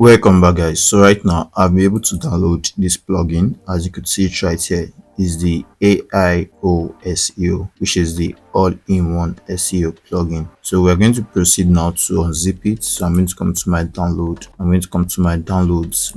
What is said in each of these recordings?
Welcome back, guys. So right now I'll be able to download this plugin. As you could see it right here is the AIO SEO, which is the all-in-one SEO plugin. So we're going to proceed now to unzip it. So I'm going to come to my downloads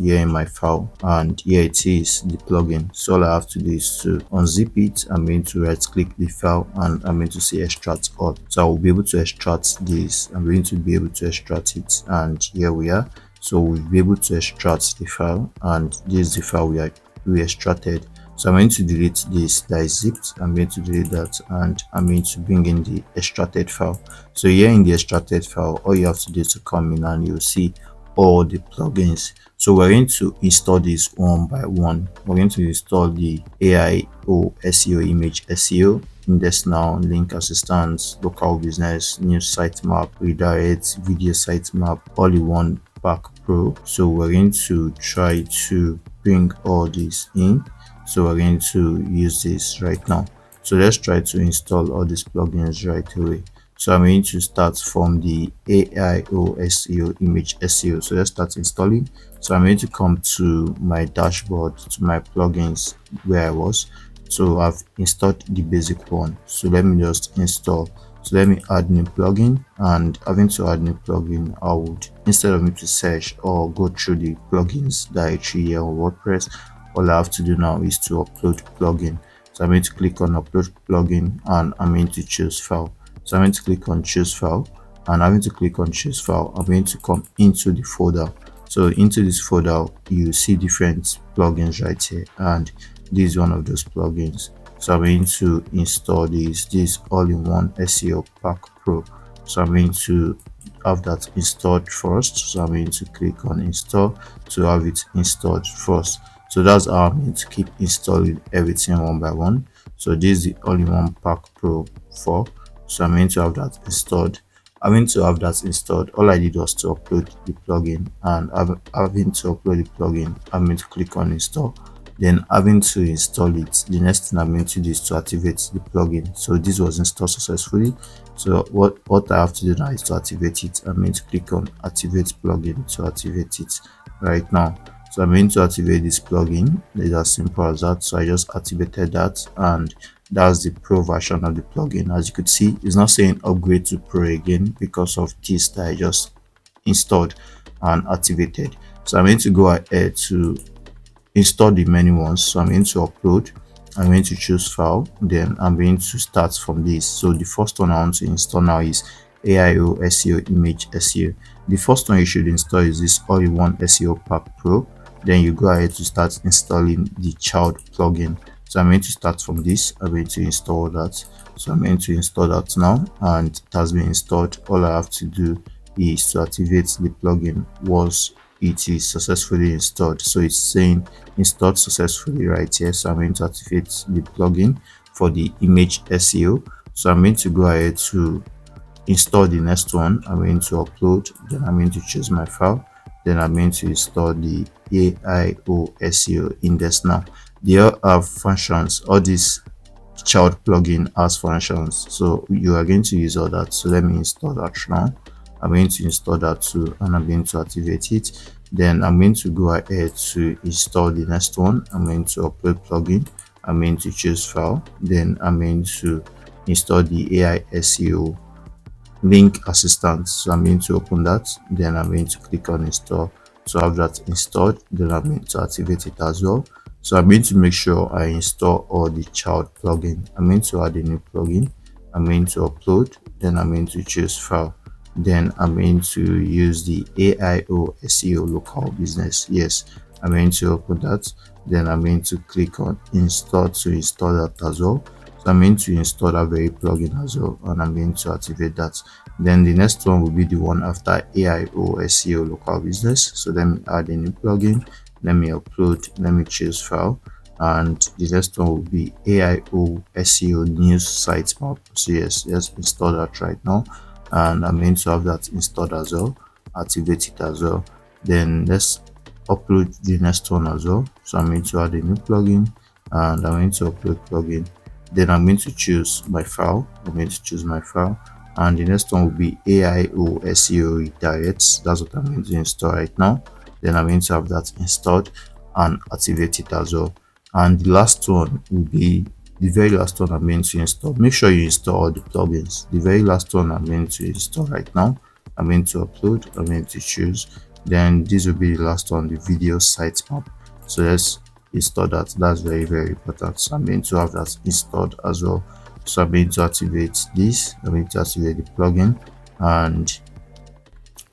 here in my file, and here it is, the plugin. So all I have to do is to unzip it. I'm going to right click the file and I'm going to say extract all. So I will be able to extract this. I'm going to be able to extract it, and here we are. So we'll be able to extract the file, and this is the file we extracted. So I'm going to delete this that is zipped. I'm going to delete that, and I'm going to bring in the extracted file. So here in the extracted file, all you have to do is to come in and you'll see all the plugins. So we're going to install this one by one. We're going to install the AIO SEO, image SEO, index now, link assistance, local business, news sitemap, redirect, video sitemap, all in one pack pro. So we're going to try to bring all this in. So we're going to use this right now. So let's try to install all these plugins right away. So I'm going to start from the AIO SEO, image SEO. So let's start installing. So I'm going to come to my dashboard, to my plugins where I was. So I've installed the basic one. So let me just install. So let me add new plugin, and having to add new plugin, I would, instead of me to search or go through the plugins directory here on WordPress, all I have to do now is to upload plugin. So I'm going to click on upload plugin, and I'm going to choose file. So I'm going to click on choose file, and I'm going to click on choose file. I'm going to come into the folder. So into this folder, you see different plugins right here, and this is one of those plugins. So I'm going to install this all-in-one SEO pack pro. So I'm going to have that installed first. So I'm going to click on install to have it installed first. So that's how I'm going to keep installing everything one by one. So this is the all-in-one pack pro 4. So I'm going to have that installed. All I did was to upload the plugin, and having to upload the plugin, I'm going to click on install. Then having to install it, the next thing I'm going to do is to activate the plugin. So this was installed successfully. So what I have to do now is to activate it. I'm going to click on activate plugin to activate it right now. So I'm going to activate this plugin. It's as simple as that. So I just activated that, and that's the pro version of the plugin. As you could see, it's not saying upgrade to pro again because of this that I just installed and activated. So I'm going to go ahead to install the many ones. So I'm going to upload, I'm going to choose file, then I'm going to start from this. So the first one I want to install now is AIO SEO, image SEO. The first one you should install is this all-in-one SEO pack pro. Then you go ahead to start installing the child plugin. So I'm going to start from this. I'm going to install that. So I'm going to install that now, and it has been installed. All I have to do is to activate the plugin once it is successfully installed. So it's saying installed successfully right here. So I'm going to activate the plugin for the image SEO. So I'm going to go ahead to install the next one. I'm going to upload, then I'm going to choose my file, then I'm going to install the AIO SEO index now. They all have functions. All these child plugin has functions, so you are going to use all that. So let me install that now. I'm going to install that too, and I'm going to activate it. Then I'm going to go ahead to install the next one. I'm going to upload plugin. I'm going to choose file. Then I'm going to install the AI SEO link assistance. So I'm going to open that. Then I'm going to click on install to have that installed. Then I'm going to activate it as well. So I'm going to make sure I install all the child plugin. I'm going to add a new plugin. I'm going to upload. Then I'm going to choose file. Then I'm going to use the AIO SEO local business. Yes, I'm going to open that. Then I'm going to click on install to install that as well. So I'm going to install that very plugin as well, and I'm going to activate that. Then the next one will be the one after AIO SEO local business. So let me add a new plugin. Let me upload. Let me choose file. And the next one will be AIO SEO news sitemap. So yes, let's install that right now. And I'm going to have that installed as well, activate it as well. Then let's upload the next one as well. So I'm going to add a new plugin, and I'm going to upload plugin. Then I'm going to choose my file. And the next one will be AIO SEO redirects. That's what I'm going to install right now. then I'm going to have that installed and activate it as well. And the last one will be the very last one I'm going to install. Make sure you install all the plugins. The very last one I'm going to install right now, I'm going to upload, I'm going to choose, then this will be the last one, the video sitemap. So let's install that. That's very important. So I'm going to have that installed as well. So I'm going to activate this, I'm going to activate the plugin, and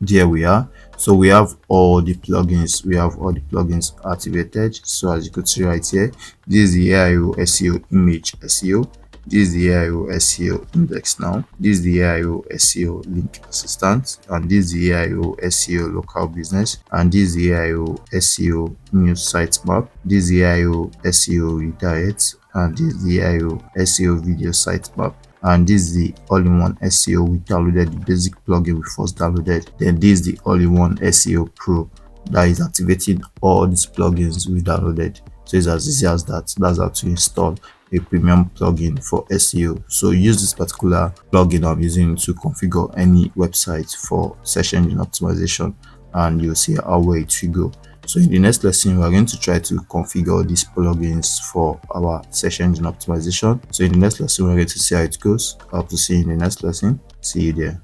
there we are. So we have all the plugins, activated. So as you could see right here, this is the AIO SEO image SEO, this is the AIO SEO index now, this is the AIO SEO link assistant, and this is the AIO SEO local business, and this is the AIO SEO news sitemap, this is the AIO SEO redirects, and this is the AIO SEO video sitemap, and this is the all-in-one SEO. We downloaded the basic plugin we first downloaded, then this is the all-in-one SEO Pro that is activating all these plugins we downloaded. So it's as easy as that. That's how to install a premium plugin for SEO. So use this particular plugin I'm using to configure any website for search engine optimization, and you'll see how well it will go. So in the next lesson, we're going to try to configure these plugins for our search engine optimization. So in the next lesson, we're going to see how it goes. I hope to see you in the next lesson. See you there.